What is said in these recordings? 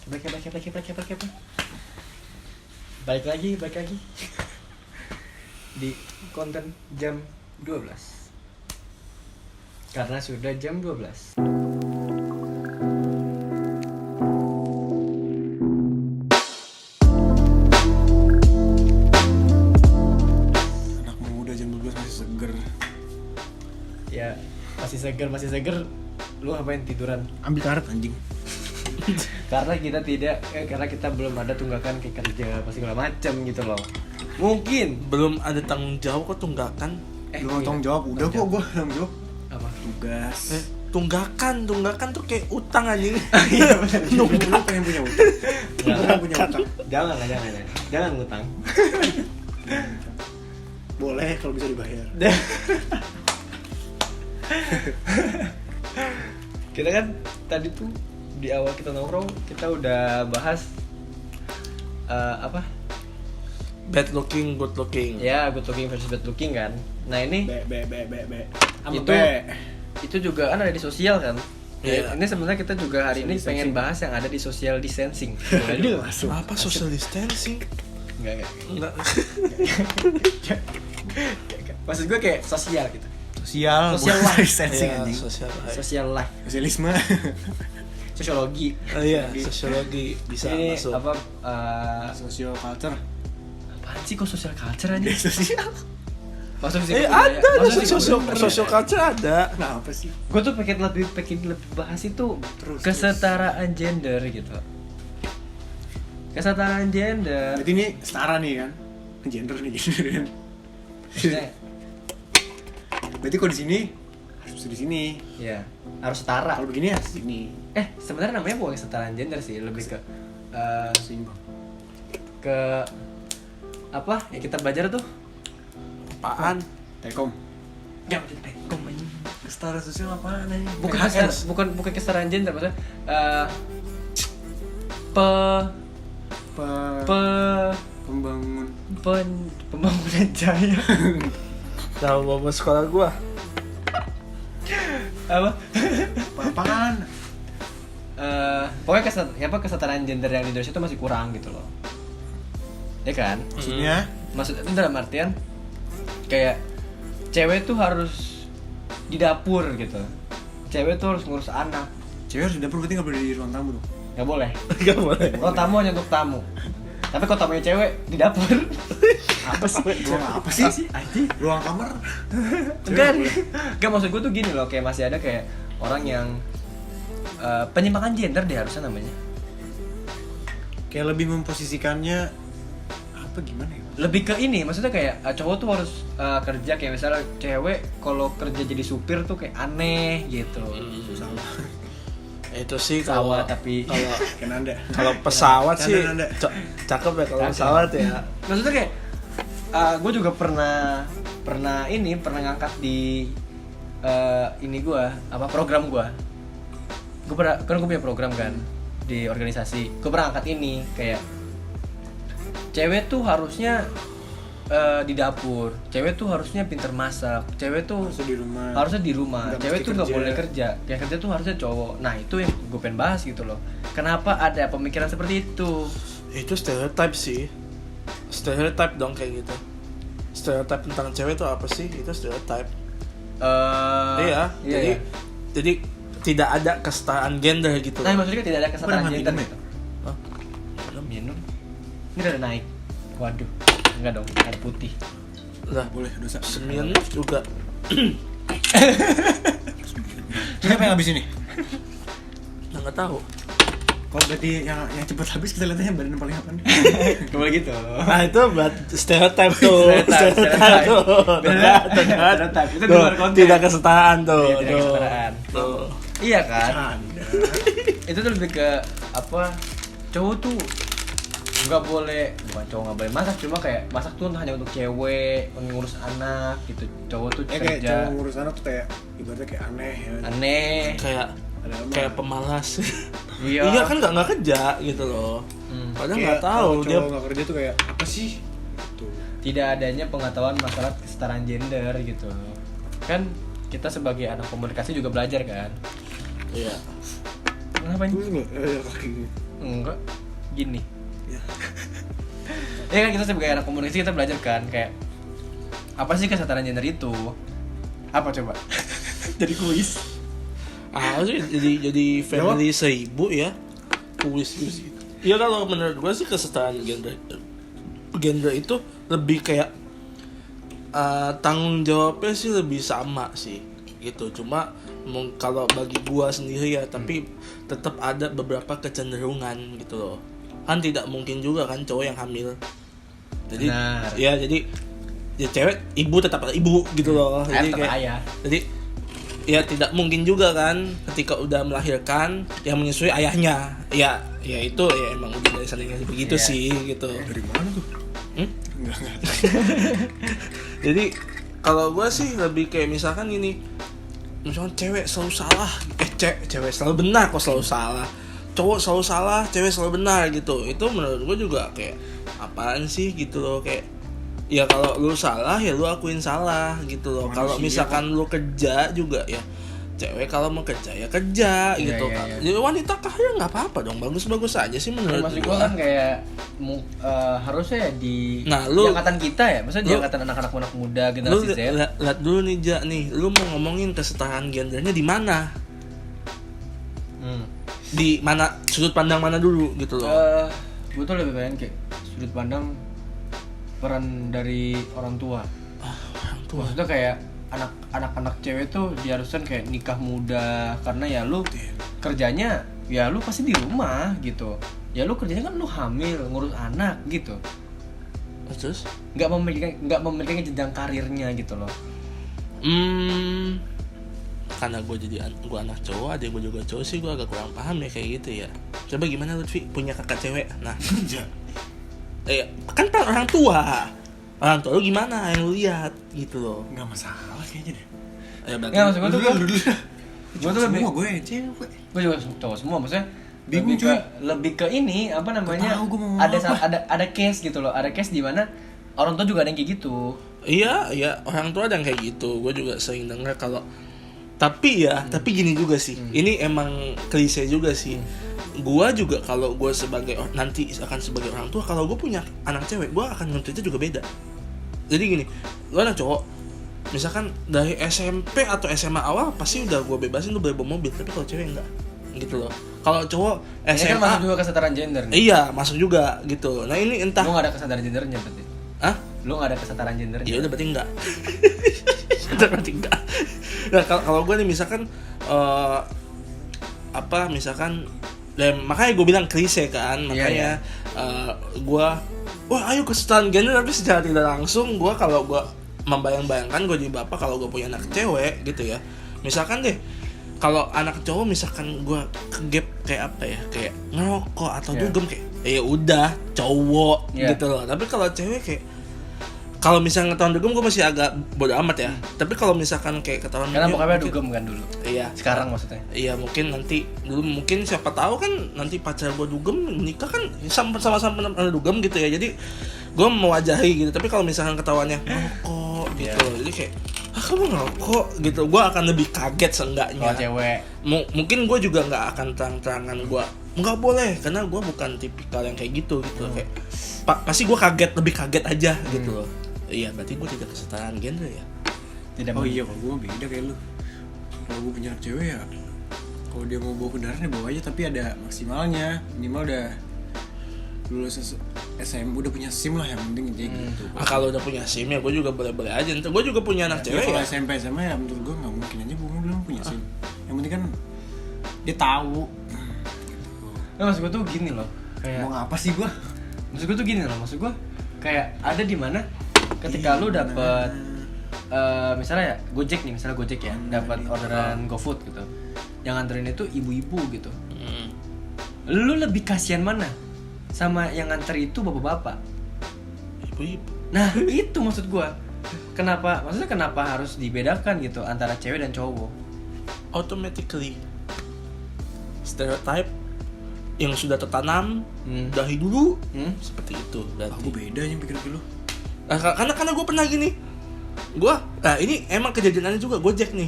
Balik lagi di konten jam 12 karena sudah jam 12. Anak muda jam 12 masih seger. Ya masih seger. Lu ngapain tiduran? Ambil karet anjing. Karena kita belum ada tunggakan kayak kerja apa segala macam gitu loh. Mungkin belum ada tanggung jawab kok tunggakan. Lu tanggung jawab udah kok gua tanggung jawab. Apa? Tugas. Tunggakan tuh kayak utang anjing. Iya benar. Lu pengen punya utang. Lu pengen punya utang. Jangan ngutang. Boleh kalau bisa dibayar. Kita kan tadi tuh di awal kita nongkrong kita udah bahas apa? Bad looking, good looking. Ya, good looking versus bad looking kan. Nah ini itu juga kan ada di sosial kan. Iya. Ini sebenarnya kita juga hari ini pengen bahas yang ada di social distancing. Waduh. Apa social distancing? Enggak. Enggak. Maksud gue kayak sosial gitu. Social life distancing Ya, anjing. Social life. Sosialisme. Sosiologi. Iya, sosiologi bisa Ini masuk. apa Social culture. apaan sih kok social culture aja? Sosial. Maksud Ada social culture ada. Kenapa sih? Gue tuh pengen lebih bahas itu Terus. kesetaraan gender gitu. Kesetaraan gender. Berarti ini setara nih kan? Gender kan? Maksudnya, Berarti kalau di sini harus di sini. ya harus setara. Kalau begini ya di sini. Sebenarnya namanya bukan kesetaraan gender sih, lebih ke Seimbang. ke apa yang kita belajar tuh? Apaan? Telkom. Ya, Telkom aja. Kesetaraan sosial apaan nih? Bukan kesetaraan gender maksudnya pembangunan jaya. Tahu bapak sekolah gua. Apa? Apaan? Pokoknya kesetaraan gender yang di Indonesia itu masih kurang gitu loh. Ya kan? Maksudnya dalam artian kayak cewek tuh harus di dapur gitu. Cewek tuh harus ngurus anak. Cewek harus di dapur, berarti nggak boleh di ruang tamu dong? Nggak boleh. Enggak boleh. Kalau tamu hanya untuk tamu. Tapi kalau tamunya cewek di dapur. Apa sih? Ruang apa sih? Ruang kamar? Enggak maksud gue tuh gini loh, kayak masih ada kayak orang yang penyimpangan gender deh harusnya namanya. Kayak lebih memposisikannya apa gimana ya? Lebih ke ini, maksudnya kayak cowok tuh harus kerja kayak misalnya cewek kalau kerja jadi supir tuh kayak aneh gitu. Salah. Itu sih Sawah kalau tapi Kan Anda. kalau pesawat sih Anda. cakep ya kalau Cakep. pesawat ya. maksudnya kayak gue juga pernah ngangkat di ini program gue pernah kan gue punya program kan di organisasi. Gue pernah angkat ini kayak cewek tuh harusnya di dapur, cewek tuh harusnya pinter masak, cewek tuh harusnya di rumah. Nggak Cewek mesti tuh nggak kerja. boleh kerja, yang kerja tuh harusnya cowok. Nah itu yang gue pengen bahas gitu loh. Kenapa ada pemikiran seperti itu? Itu stereotype sih. Stereotype dong kayak gitu. Stereotype tentang cewek itu apa sih? Itu stereotype. Iya. Jadi tidak ada kesetaraan gender gitu. Nah maksudnya tidak ada kesetaraan Apa gender namanya? gitu. Hah? Minum. Ini udah naik. Waduh, enggak dong, air putih. Lah, Boleh dosa. semien juga. Siapa yang habis ini? Nggak tahu. Kok berarti yang cepat habis kita lihatnya yang badan paling apa nih? Kembali gitu. Nah itu buat stereotype tuh. Stereotype. tuh. Bener. Tegat. Stereotype. Itu di Tuh, luar konteks. tidak kesetaraan tuh. Iya, tidak Tuh. kesetaraan. Tuh. Iya kan? Anda. Itu tuh lebih ke apa? Cowok tuh nggak boleh, bukan cowok nggak boleh masak, cuma kayak masak tuh hanya untuk cewek, ngurus anak gitu. Cowok tuh Kayak kerja cowok ngurus anak tuh kayak ibaratnya kayak aneh ya. aneh. Kayak pemalas. Iya. Iya kan nggak kerja gitu loh. Padahal nggak tahu dia dia. nggak kerja tuh kayak apa sih? Tuh. Tidak adanya pengetahuan masalah kesetaraan gender gitu. Kan kita sebagai anak komunikasi juga belajar kan. Iya. Kenapa ini? Kaki. Enggak. Gini. Ya. Ya kan kita sebagai anak komunikasi kita belajar kan kayak apa sih kesetaraan gender itu? Apa coba? Jadi kuis. Jadi family seibu ya. Kuis. Iya kalau menurut gue sih kesetaraan gender itu lebih kayak tanggung jawabnya sih lebih sama sih gitu. Cuma kalau bagi gua sendiri ya, tapi tetap ada beberapa kecenderungan gitu loh. Kan tidak mungkin juga kan cowok yang hamil. Jadi Benar. ya jadi cewek ibu tetap ibu gitu loh. Jadi Tetap kayak ayah. jadi ya tidak mungkin juga kan ketika udah melahirkan yang menyusui ayahnya. Ya itu ya emang udah dari sananya begitu Iya. sih gitu. Dari mana tuh? Enggak. Jadi kalau gue sih lebih kayak misalkan gini, misalkan cewek selalu salah, cewek selalu benar kok selalu salah, cowok selalu salah, cewek selalu benar gitu. Itu menurut gue juga kayak apaan sih gitu loh, kayak ya kalau lu salah ya lu akuin salah gitu loh. Kalau misalkan lu kerja juga ya cewek kalau mau kerja ya kerja gitu kan. Jadi wanita kaya nggak apa-apa dong, bagus-bagus aja sih menurut Maksud gua. gue kan kayak harusnya ya di lu- angkatan kita ya, maksudnya di angkatan anak-anak muda Lu generasi Z. lihat dulu nih Ja nih, lu mau ngomongin kesetaraan gendernya di mana? Di mana, sudut pandang mana dulu gitu loh. Gue tuh lebih pengen kayak sudut pandang peran dari orang tua. Orang tua. Maksudnya kayak anak-anak cewek tuh diharuskan kayak nikah muda karena ya lu kerjanya ya lu pasti di rumah gitu. Ya lu kerjanya kan lu hamil, ngurus anak gitu. Terus? Nggak memiliki jenjang karirnya gitu loh. Karena gue anak cowok, adik gue juga cowok sih, gue agak kurang paham ya kayak gitu ya. Coba gimana Lutfi punya kakak cewek? Nah, kan peran orang tua lu gimana yang lu lihat gitu loh. Enggak masalah kayaknya deh. Berarti Nggak, maksud gue tuh Gue tuh lebih- semua gue cewek. Gue juga cowok semua, maksudnya Bingung, lebih ke ini apa namanya? Gak tahu gua mau Ada apa. ada case gitu loh, ada case di mana orang tua juga ada yang kayak gitu. Iya, orang tua ada yang kayak gitu. Gue juga sering dengar kalau tapi gini juga sih. Ini emang klise juga sih. Gua juga kalau gue nanti akan sebagai orang tua, kalau gue punya anak cewek, gue akan nuntutnya juga beda. Jadi gini, lu anak cowok, misalkan dari SMP atau SMA awal pasti udah gue bebasin lu boleh bawa mobil, tapi kalau cewek enggak, gitu loh. Kalau cowok Ini kan SMA, masuk juga kesetaraan gender nih. iya masuk juga gitu. Nah ini entah, Lu nggak ada kesetaraan gendernya berarti. Lu nggak ada kesetaraan gendernya. ya udah berarti enggak. Udah berarti enggak. Nah kalau gue nih misalkan misalkan makanya gue bilang klise kan, makanya gue ayo kesetaraan gender, tapi secara tidak langsung gue kalau gue membayang-bayangkan gue jadi bapak, kalau gue punya anak cewek gitu ya, misalkan deh kalau anak cowok misalkan gue kegap kayak apa ya, kayak ngerokok atau dugem kayak ya udah cowok gitu loh. Tapi kalau cewek kayak kalau misalnya ketahuan dugem gue masih agak bodo amat ya. Tapi kalau misalkan kayak ketahuan Karena ya, bokapnya mungkin- dugem kan dulu. Iya. Sekarang maksudnya. Iya mungkin nanti dulu, mungkin siapa tahu kan nanti pacar gue dugem nikah kan sama-sama dugem gitu ya. Jadi gue mewajahi gitu. Tapi kalau misalkan ketahuannya ngerokok gitu, jadi kayak kamu ngerokok gitu, gue akan lebih kaget seenggaknya. Kalau cewek. Mungkin gue juga nggak akan terang-terangan gue nggak boleh, karena gue bukan tipikal yang kayak gitu kayak pasti gue lebih kaget aja gitu loh. Iya, berarti gue tidak kesetaraan gender ya. Tidak Oh iya, kalau gue beda kayak lu. Kalau gue punya anak cewek ya, kalau dia mau bawa kendaraan ya bawa aja, tapi ada maksimalnya. Minimal udah lulus SM, udah punya SIM lah, yang penting kayak gitu. Kalau udah punya SIM ya gue juga boleh-boleh aja. Ntar gue juga punya anak cewek Kalau ya. SMP SMA ya menurut gue nggak mungkin aja gue bilang punya SIM. Yang penting kan dia tahu. Nah, maksud gue tuh gini loh. Kayak Mau ngapa sih gue? maksud gue tuh gini loh, maksud gue kayak ada di mana ketika lu dapet misalnya ya Gojek ya, dapat orderan GoFood gitu, yang nganterin itu ibu-ibu gitu, lu lebih kasihan mana sama yang nganter itu bapak-bapak? Ibu-ibu. Nah itu maksud gue, kenapa harus dibedakan gitu antara cewek dan cowok? Automatically stereotype yang sudah tertanam dari dulu seperti itu. Aku beda aja pikir lu. Karena gue pernah gini, ini emang kejadiannya juga Gojek nih.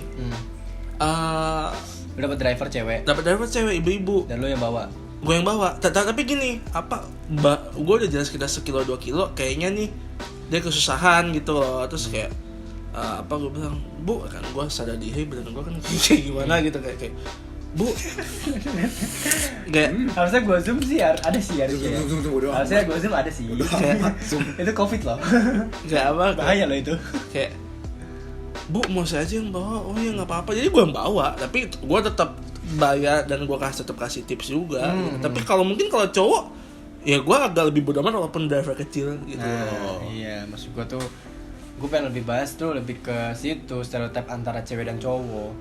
Lu dapat driver cewek dapat driver cewek ibu-ibu, dan lu yang bawa. gue yang bawa. Tapi gini, gue udah jelas kita 1-2 kilo kayaknya nih dia kesusahan gitu loh. Terus kayak gue bilang, "Bu, kan gue sadar diri badan gue kan kayak gimana gitu, kayak Bu, kayak Harusnya gua zoom sih ada sih harusnya. Zoom doang. Harusnya gua zoom ada sih. Itu covid loh. kayak apa? Bahaya loh itu. Kayak, Bu, mau saya aja yang bawa. Oh ya nggak apa-apa. Jadi gue yang bawa, tapi gue tetap bayar dan gue tetap kasih tips juga. Gitu. Tapi kalau cowok, ya gue agak lebih bodoh amat walaupun driver kecil gitu. Iya, maksud gua tuh gue pengen lebih bahas tuh lebih ke situ stereotip antara cewek dan cowok.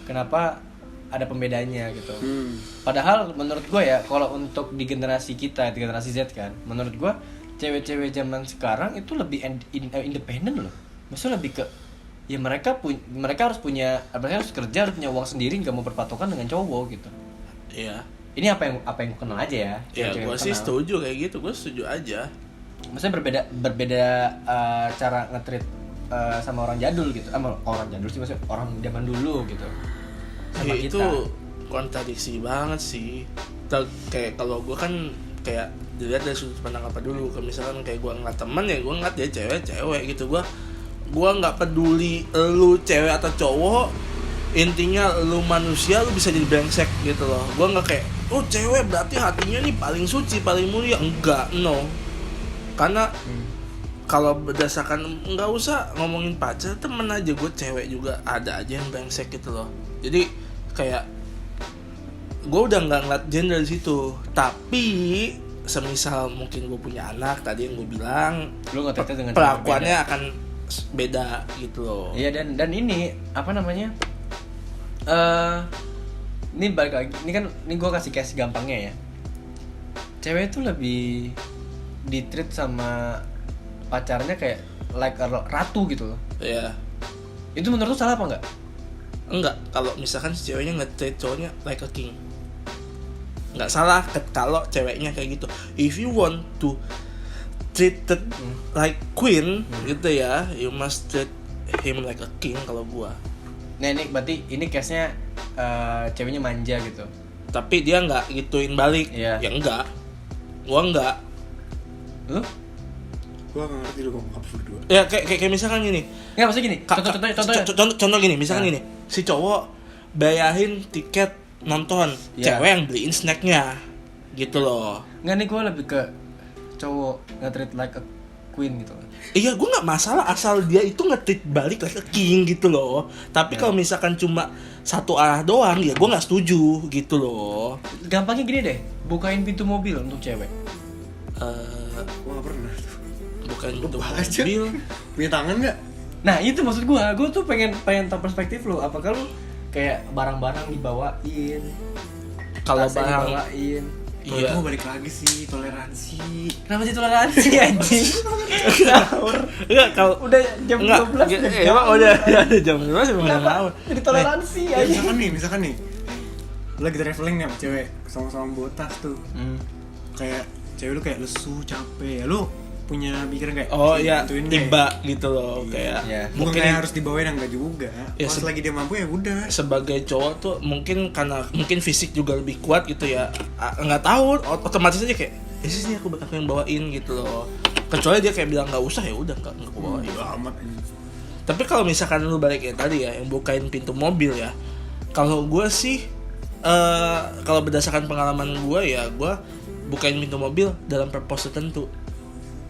Kenapa ada pembedanya gitu. Padahal menurut gue ya, kalau untuk di generasi kita, di generasi Z kan, menurut gue cewek-cewek zaman sekarang itu lebih independen loh. Maksudnya lebih ke ya mereka harus punya, harus kerja, harus punya uang sendiri, nggak mau berpatokan dengan cowok gitu. Iya. Ini apa yang kenal aja ya. Ya cewek-cewek gue sih kenal. setuju kayak gitu, gue setuju aja. Maksudnya berbeda cara nge-treat sama orang jadul gitu. Orang jadul sih, maksudnya orang zaman dulu gitu. Sama Ya, kita. itu kontradiksi banget sih. Kayak kalau gue kan kayak dilihat dari sudut pandang apa dulu. Kalau misalkan kayak gue ngeliat teman ya gue ngeliat dia cewek gitu. Gue nggak peduli lu cewek atau cowok. Intinya lu manusia, lu bisa jadi brengsek gitu loh. Gue nggak kayak, oh cewek berarti hatinya nih paling suci, paling mulia. Enggak, no. Karena kalau berdasarkan, nggak usah ngomongin pacar, temen aja gue cewek juga ada aja yang brengsek gitu loh. Jadi kayak gue udah nggak ngeliat gender di situ. Tapi semisal mungkin gue punya anak, tadi yang gue bilang, Lu nge-treatnya dengan cara perlakuannya berbeda. akan beda gitu loh. Iya, dan ini apa namanya? Ini balik lagi. Ini gue kasih case gampangnya ya. Cewek itu lebih di-treat sama pacarnya kayak like a ratu gitu loh. Iya. Itu menurut lu salah apa enggak? Enggak, kalau misalkan si ceweknya nge-treat cowoknya like a king, nggak salah kalau ceweknya kayak gitu. If you want to treated like queen gitu ya, you must treat him like a king kalau gua. Nah ini berarti ini case-nya ceweknya manja gitu. Tapi dia nggak gituin balik. Iya. Ya enggak, gua enggak. Lu? Gua nggak ngerti lu ngomong apa berdua. Ya kayak misalkan gini. Enggak, maksudnya gini. Contohnya Contoh gini, misalkan gini, si cowok bayarin tiket nonton, Iya. cewek yang beliin snacknya, gitu loh. Enggak, nih gue lebih ke cowok nge-treat like a queen gitu. Iya, gue nggak masalah asal dia itu nge-treat balik like a king gitu loh. Tapi kalau misalkan cuma satu arah doang, ya gue nggak setuju gitu loh. Gampangnya gini deh, bukain pintu mobil untuk cewek. Gua nggak pernah tuh. Bukan untuk Bahas aja. mobil. Punya tangan nggak? Nah itu maksud gue tuh pengen tahu perspektif lu. Apakah lu kayak barang-barang dibawain, Kalau tasnya barang, dibawain? Kalau iya. itu mau balik lagi sih toleransi. Kenapa sih toleransi anjing? Enggak, kalau Udah jam enggak, 12 emang udah ada jam 12 emang Kenapa? ngawur. Jadi toleransi Ya, aja. misalkan nih, lu lagi traveling nih sama cewek, sama-sama bawa tas tuh. Kayak cewek lu kayak lesu, capek, ya lu punya pikiran kayak Oh iya, bantuin deh. tiba gitu loh, Iya. kayak Iya. Bukan mungkin kayak harus dibawain, enggak juga. Ya, Pas lagi dia mampu ya udah. sebagai cowok tuh mungkin karena mungkin fisik juga lebih kuat gitu ya, nggak tahu otomatis aja kayak sih aku yang bawain gitu loh. Kecuali dia kayak bilang nggak usah, ya udah nggak aku bawain. Bodo amat aja. Tapi kalau misalkan lu balik kayak tadi ya, yang bukain pintu mobil ya, kalau gue sih kalau berdasarkan pengalaman gue ya, gue bukain pintu mobil dalam purpose tertentu.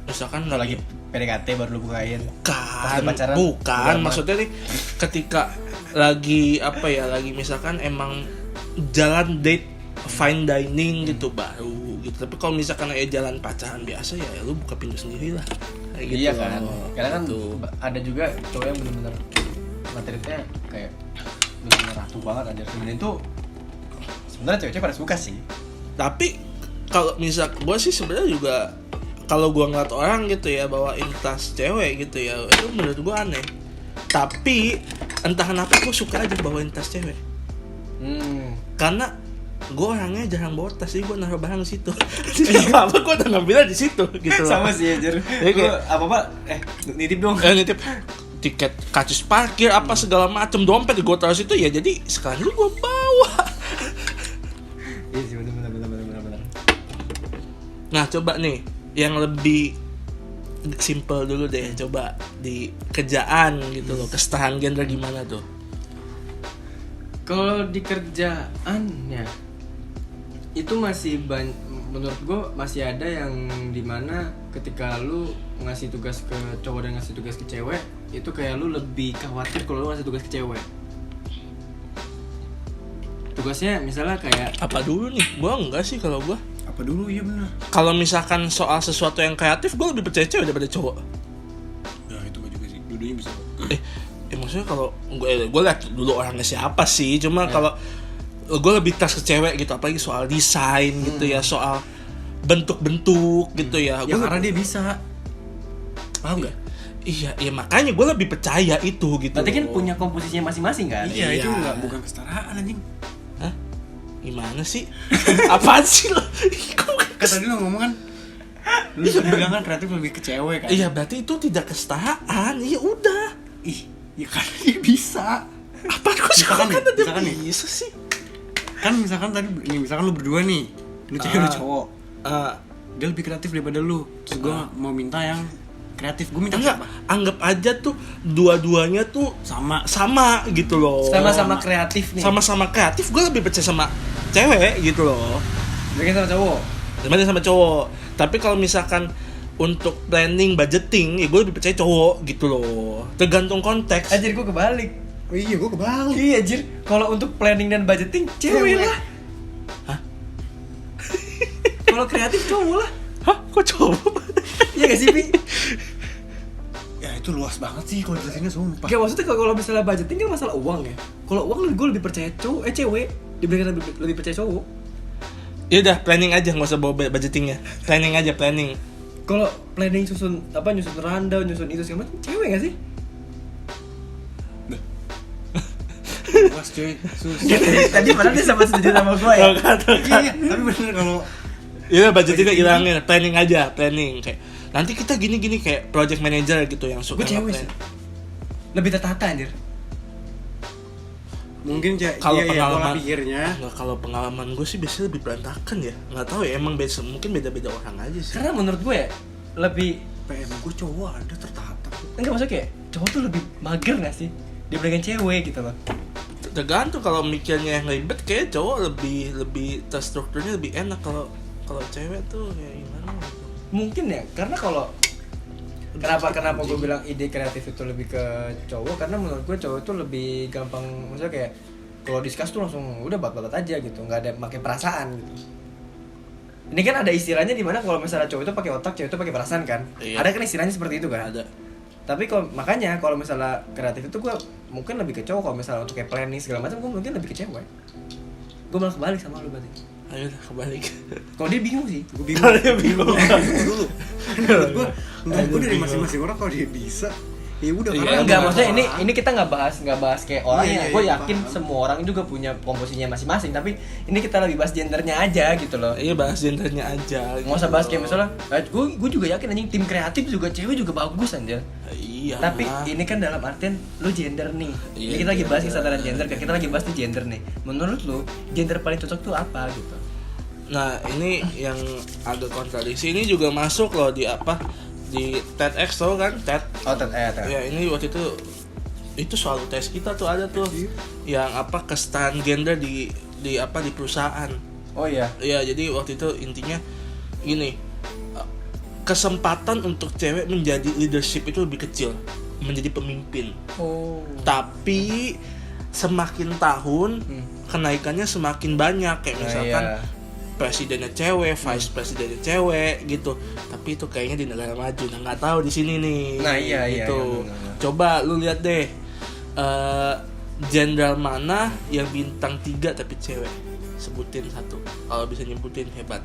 Misalkan Kalau lagi PDKT baru lu bukain. Pas bukan, udah pacaran, bukan udah maksudnya nih ketika lagi apa ya, lagi misalkan emang jalan date fine dining gitu baru gitu. Tapi kalau misalkan jalan pacaran biasa ya lu buka pintu sendiri lah kayak gitu. Iya kan. Karena kan Gitu. ada juga cowok yang benar-benar materinya kayak benar-benar ratu banget aja. Sebenarnya itu sebenarnya cewek-cewek pada suka sih. Tapi kalau misal gue sih sebenarnya juga kalau gue ngeliat orang gitu ya bawain tas cewek gitu ya, itu menurut gue aneh. Tapi entah kenapa gue suka aja bawain tas cewek. Karena gue orangnya jarang bawa tas, jadi gue naruh barang di situ. Jadi apa gue udah ngambilnya di situ gitu loh. Sama sih anjir. Iya, kayak- Apa nitip dong. Nitip tiket karcis parkir apa segala macem, dompet gue taruh situ ya, jadi sekarang ini gue bawa Nah coba nih yang lebih simple dulu deh, coba di kerjaan gitu loh, kesetaraan gender gimana tuh? Kalau di kerjaan ya itu masih menurut gue masih ada yang dimana ketika lu ngasih tugas ke cowok dan ngasih tugas ke cewek itu kayak lu lebih khawatir kalau lu ngasih tugas ke cewek. Tugasnya misalnya kayak Apa dulu nih? Gua enggak sih kalau gua. Apa dulu? Iya benar. Kalau misalkan soal sesuatu yang kreatif, gua lebih percaya cewek daripada cowok. Ya itu gak juga sih. Dua-duanya bisa. Maksudnya kalau gue liat dulu orangnya siapa sih, cuma kalau gue lebih tas ke cewek gitu, apalagi soal desain gitu ya, soal bentuk-bentuk gitu ya. Ya karena dia bisa. Paham nggak? Iya, makanya gue lebih percaya itu gitu. berarti kan punya komposisinya masing-masing kan? Iya, itu Iya. bukan kesetaraan anjing. Hah? Gimana sih? Apaan sih lo? Kan tadi lo ngomong kan, lu bilang kan kreatif lebih ke cewek kan? Iya, berarti itu tidak kesetaraan. Iya udah. Ih, ya karena dia bisa. Apa kok sekarang kan ada misalkan nih. bisa sih? Kan misalkan tadi, misalkan lu berdua nih, lu cewek lu cowok, dia lebih kreatif daripada lu. Terus gue mau minta yang kreatif, gue minta Enggak, siapa? anggap aja tuh dua-duanya tuh Sama gitu loh. Sama-sama kreatif nih. Sama-sama kreatif, gue lebih percaya sama cewek gitu loh. Bikin sama cowok. Dibanding sama cowok. Tapi kalau misalkan untuk planning, budgeting, ya gue lebih percaya cowok gitu loh. Tergantung konteks. Anjir gue kebalik. Oh iya, gue kebalik. Iya anjir, kalau untuk planning dan budgeting cewek lah. Hah? Kalau kreatif cowok lah. Hah? Kok cowok? Iya gak sih, Pi? Ya itu luas banget sih kalau jelasinnya, sumpah. Gak, maksudnya kalau misalnya budgeting kan masalah uang ya. Kalau uang gue lebih percaya cewek dibandingkan lebih percaya cowok. Ya udah, planning aja, nggak usah bawa budgetingnya. Planning aja, planning. Kalau planning nyusun rundown, nyusun itu segala macam, cewek gak sih? Luas cuy, susah. Tadi padahal dia sama setuju sama gue ya. Iya, tapi bener kalau Iya, budgetingnya hilangin, planning aja, planning kayak nanti kita gini-gini kayak project manager gitu yang suka Gue cewek sih. Lebih tertata anjir. mungkin Kalau pola pengalaman pikirnya. nggak, kalau pengalaman gue sih biasanya lebih berantakan ya, nggak tahu ya, emang mungkin beda-beda orang aja sih. Karena menurut gue ya lebih PM gue cowok ada tertata. enggak, maksudnya kayak cowok tuh lebih mager gak sih dibandingkan cewek gitu loh. Tergantung, kalau mikirnya yang ribet kayak cowok lebih terstrukturnya lebih enak. Kalau cewek tuh kayak gimana gitu. Mungkin ya, karena kalau kenapa gue bilang ide kreatif itu lebih ke cowok, karena menurut gue cowok itu lebih gampang, maksudnya kayak kalau discuss tuh langsung udah babat aja gitu, nggak ada pakai perasaan gitu. Ini kan ada istilahnya di mana kalau misalnya cowok itu pakai otak, cewek itu pakai perasaan kan? Iya. Ada kan istilahnya seperti itu kan? Ada. Tapi makanya kalau misalnya kreatif itu gue mungkin lebih ke cowok. Kalau misalnya untuk kayak planning segala macam gue mungkin lebih ke cewek. Gue malah kebalik sama lu berarti. Ayo udah kebalik. Kalau dia bingung sih. Gue bingung. Kalau dia bingung. Dulu. Menurut gue dari masing-masing orang kalau dia bisa, ya udah. Iya, karena Enggak, bukan maksudnya orang. ini kita nggak bahas kayak orangnya. Iya, iya, Gue iya, yakin paham. semua orang juga punya komposisinya masing-masing. Tapi ini kita lebih bahas gendernya aja gitu loh. Iya, bahas gendernya aja. Nggak usah bahas kayak misalnya, gue juga yakin anjing tim kreatif juga cewek juga bagus anjir. Iya. Tapi ini kan dalam artian lu gender nih. Iya, Ini kita lagi bahas gender. kesetaraan gender kan. Kita lagi bahas nih gender nih. Menurut lu gender paling cocok tuh apa gitu? Nah, ini yang agak kontradiksi ini juga masuk loh di di TEDx tau kan, TED. Oh, Ya, ini waktu itu soal tes kita tuh ada tuh yang kesetaraan gender di perusahaan. Oh iya. Ya, jadi waktu itu intinya gini, kesempatan untuk cewek menjadi leadership itu lebih kecil, menjadi pemimpin. Oh. Tapi semakin tahun kenaikannya semakin banyak, kayak misalkan presidennya cewek, vice presidennya cewek gitu. Tapi itu kayaknya di negara maju. Nah, nggak tahu di sini nih. Nah, iya, gitu. benar. Coba lu lihat deh, jenderal mana yang bintang 3 tapi cewek? Sebutin satu. Kalau bisa nyebutin hebat.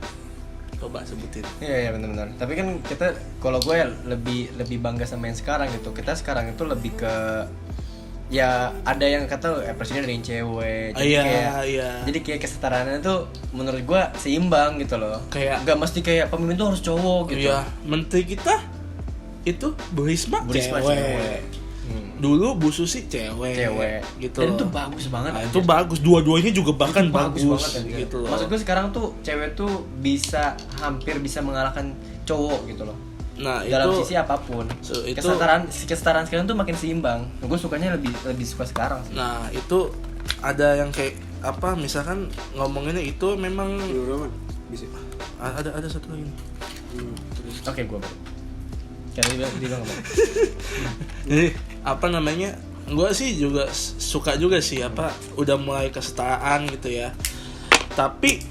Coba sebutin. Iya benar-benar. Tapi kan kita, kalau gue ya lebih bangga sama yang sekarang gitu. Kita sekarang itu lebih ke ya ada yang kata presiden dari cewek. Jadi jadi kayak kesetaraannya tuh menurut gue seimbang gitu loh. Kayak nggak mesti kayak pemimpin tuh harus cowok gitu. Iya, menteri kita itu Bu Risma cewek. dulu Bu Susi cewek gitu. Dan loh. itu bagus banget. Nah, anjir. itu bagus, dua-duanya juga bahkan Itu bagus anjir. gitu loh. Maksud gue sekarang tuh cewek tuh bisa hampir bisa mengalahkan cowok gitu loh. Nah, Dalam itu sisi apapun. itu Kesetaraan sekarang tuh makin seimbang. Gue sukanya lebih suka sekarang sih. nah, itu ada yang kayak apa misalkan ngomonginnya itu memang Roman bisa. ada satu lagi. Terus Oke, gue baru. Karena dia ngomong. Jadi apa namanya? Gue sih juga suka juga sih apa udah mulai kesetaraan gitu ya. Tapi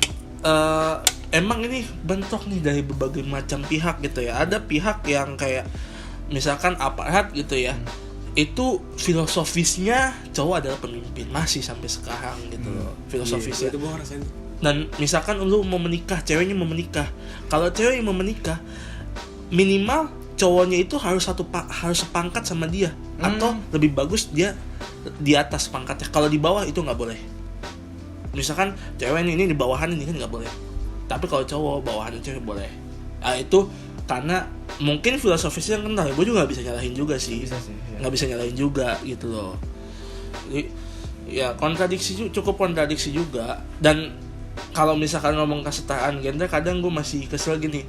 emang ini bentuk nih dari berbagai macam pihak gitu ya. Ada pihak yang kayak misalkan aparat gitu ya. Itu filosofisnya cowok adalah pemimpin masih sampai sekarang gitu loh. Filosofisnya. Itu gue ngerasain. Dan misalkan lu mau menikah, ceweknya mau menikah. Kalau cewek yang mau menikah, minimal cowoknya itu harus harus sepangkat sama dia atau lebih bagus dia di atas pangkatnya. Kalau di bawah itu nggak boleh. Misalkan cewek ini di bawahan ini kan nggak boleh. Tapi kalau cowok bawahan cewek boleh. Nah, itu karena mungkin filosofisnya kental. Gue juga nggak bisa nyalahin juga sih. Nggak bisa nyalahin juga gitu loh. Jadi ya cukup kontradiksi juga. Dan kalau misalkan ngomong kesetaraan gender, kadang gue masih kesel gini.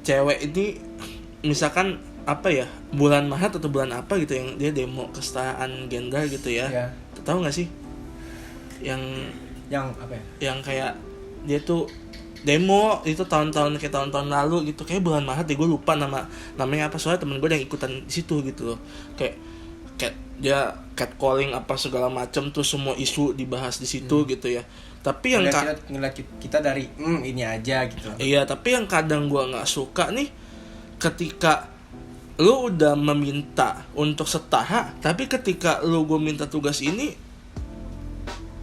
Cewek ini misalkan apa ya, bulan Maret atau bulan apa gitu yang dia demo kesetaraan gender gitu ya. Tahu nggak sih? Yang apa ya? Yang kayak dia tuh demo itu tahun-tahun lalu gitu, kayak bulan Maret deh, gue lupa namanya apa, soalnya temen gue yang ikutan di situ gitu loh. Kayak dia catcalling apa segala macam tuh, semua isu dibahas di situ gitu ya. Tapi yang ngeliat kita dari ini aja gitu. Iya, tapi yang kadang gue nggak suka nih, ketika lu udah meminta untuk setara, tapi ketika gue minta tugas ini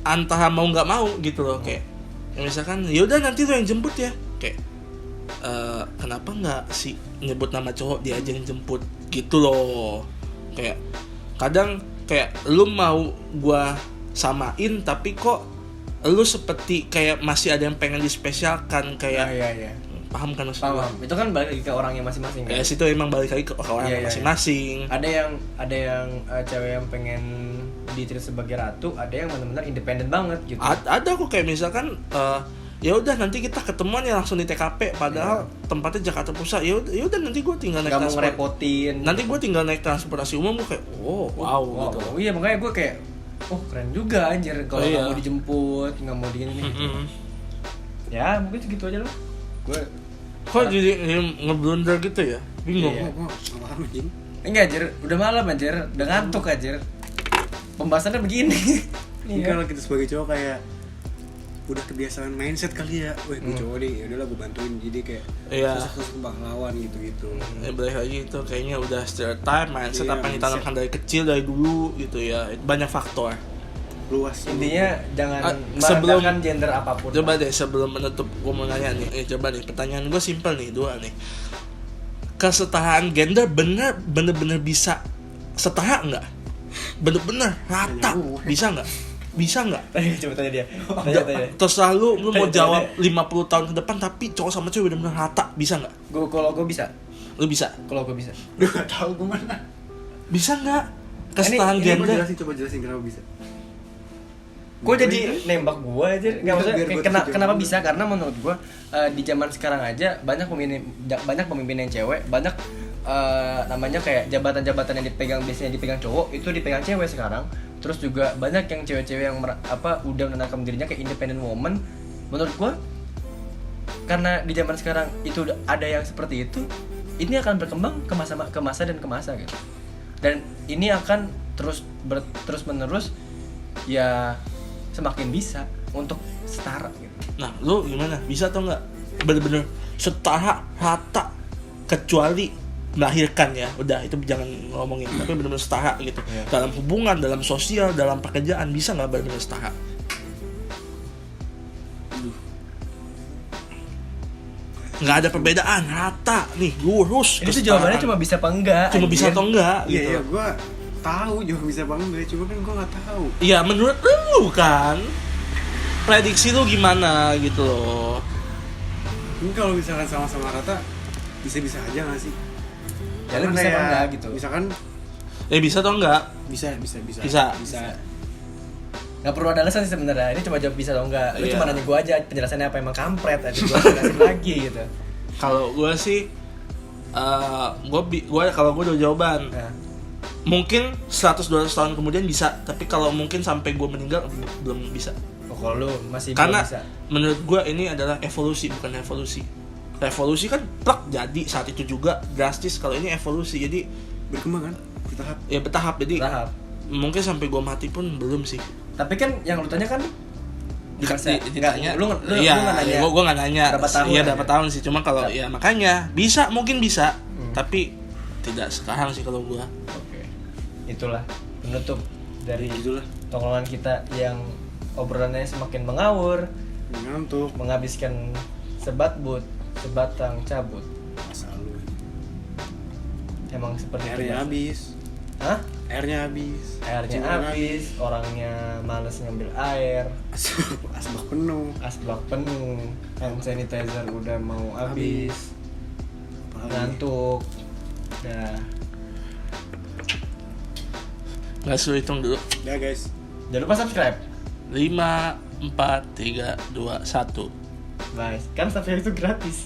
antara mau nggak mau gitu loh. Kayak misalkan ya udah nanti lu yang jemput ya, kayak kenapa nggak sih nyebut nama cowok, dia aja yang jemput gitu loh. Kayak kadang kayak lu mau gua samain tapi kok lu seperti kayak masih ada yang pengen dispesialkan kayak. Iya. Paham kan maksudnya? Paham. Itu kan balik lagi ke orangnya masing-masing kan. Ya situ emang balik lagi ke orang masing-masing. Ada yang cewek yang pengen diterima sebagai ratu, ada yang benar-benar independen banget gitu. Ada kok kayak misalkan ya udah nanti kita ketemuan ya langsung di TKP, padahal tempatnya Jakarta Pusat. Ya udah nanti gue tinggal naik transport. Gak mau ngerepotin. Nanti gue tinggal naik transportasi umum, gue kayak wow gitu. Oh iya, makanya gue kayak keren juga anjir kalau nggak mau dijemput, nggak mau digini gitu. Ya mungkin segitu aja loh. Gue kok jadi ngeblunder gitu ya? Bingung. Iya. Gue malam anjing. Enggak anjir, udah malam anjir, udah ngantuk anjir. Pembahasannya begini. Ini kalau kita sebagai cowok kayak udah kebiasaan mindset kali ya. Wah, gue cowok nih, ya udahlah gue bantuin, jadi kayak susah-susah pahlawan gitu-gitu. Ya balik lagi itu kayaknya udah stereotype mindset, apa yang ditanamkan dari kecil dari dulu gitu ya. Banyak faktor. Luas. Intinya jangan sebelum gender apapun. Coba deh sebelum menutup gue mau nanya nih, coba nih pertanyaan gue simpel nih, dua nih. Kesetaraan gender bener-bener bisa setara nggak? Bener-bener rata bisa nggak? Coba tanya dia. Tanya. Terserah lu mau jawab 50 tahun ke depan tapi cowok sama cewek bener-bener rata, bisa nggak? Kalau gue bisa. Lu bisa? Kalau gue bisa. Gue nggak tahu gue mana. Bisa nggak? Kesetaraan gender? Coba jelasin kenapa bisa. Gue jadi nembak gue aja, nggak maksudnya kenapa bisa, karena menurut gue di zaman sekarang aja banyak pemimpin yang cewek, banyak namanya kayak jabatan-jabatan yang biasanya dipegang cowok itu dipegang cewek sekarang. Terus juga banyak yang cewek-cewek yang udah menanamkan dirinya kayak independent woman. Menurut gue karena di zaman sekarang itu ada yang seperti itu, ini akan berkembang ke masa gitu. Dan ini akan terus menerus ya semakin bisa untuk setara gitu. Nah, lu gimana? Bisa atau nggak? Bener-bener setara, rata, kecuali melahirkan ya. Udah, itu jangan ngomongin. Tapi bener-bener setara gitu. Dalam hubungan, dalam sosial, dalam pekerjaan, bisa nggak bener-bener setara? Nggak ada perbedaan, rata nih, lurus. Itu jawabannya cuma bisa apa enggak? Cuma bisa atau enggak gitu. Iya, gue tahu juga bisa apa enggak, cuma kan gue nggak tahu. Iya, menurut lu kan prediksi lu gimana gitu loh. Ini kalau misalkan sama-sama rata bisa-bisa aja nggak sih? Ya lu bisa apa enggak gitu. Misalkan Bisa atau enggak? Bisa. Nggak perlu ada alasan sih sebenarnya. Ini cuma jawab bisa atau enggak. Lu Iya. cuma nanya gue aja penjelasannya apa, emang kampret aja gue jelasin lagi gitu. Kalau gue sih kalau gue udah jawaban. Nah, Mungkin 100-200 tahun kemudian bisa, tapi kalau mungkin sampai gue meninggal belum bisa. kalau lu masih Karena belum bisa. menurut gue ini adalah evolusi, bukan evolusi. Revolusi kan plak jadi saat itu juga drastis. Kalau ini evolusi, jadi Berkembang kan? Bertahap. ya bertahap. Jadi Tahap. mungkin sampai gue mati pun belum sih. Tapi kan yang lu tanya kan Ditanya. lu Iya, nggak nanya. gue nggak nanya. Berapa tahun Iya, aja. berapa tahun sih. Cuma kalau ya makanya bisa, mungkin bisa, Hmm. tapi tidak sekarang sih kalau gue. Oke. Itulah penutup dari Itulah. tongkrongan kita yang obrolannya semakin mengawur, Ngantuk. menghabiskan sebatang cabut. Masa lu. Emang seperti itu. Airnya Mas. habis. Hah? Airnya habis. Airnya Cimol habis, orangnya males ngambil air, Asbak penuh. asbak penuh, hand sanitizer udah mau habis, Apalagi? ngantuk. Nah, Nggak suruh hitung dulu. Udah guys. jangan lupa subscribe. 5, 4, 3, 2, 1. Bye. Kan subscribe itu gratis.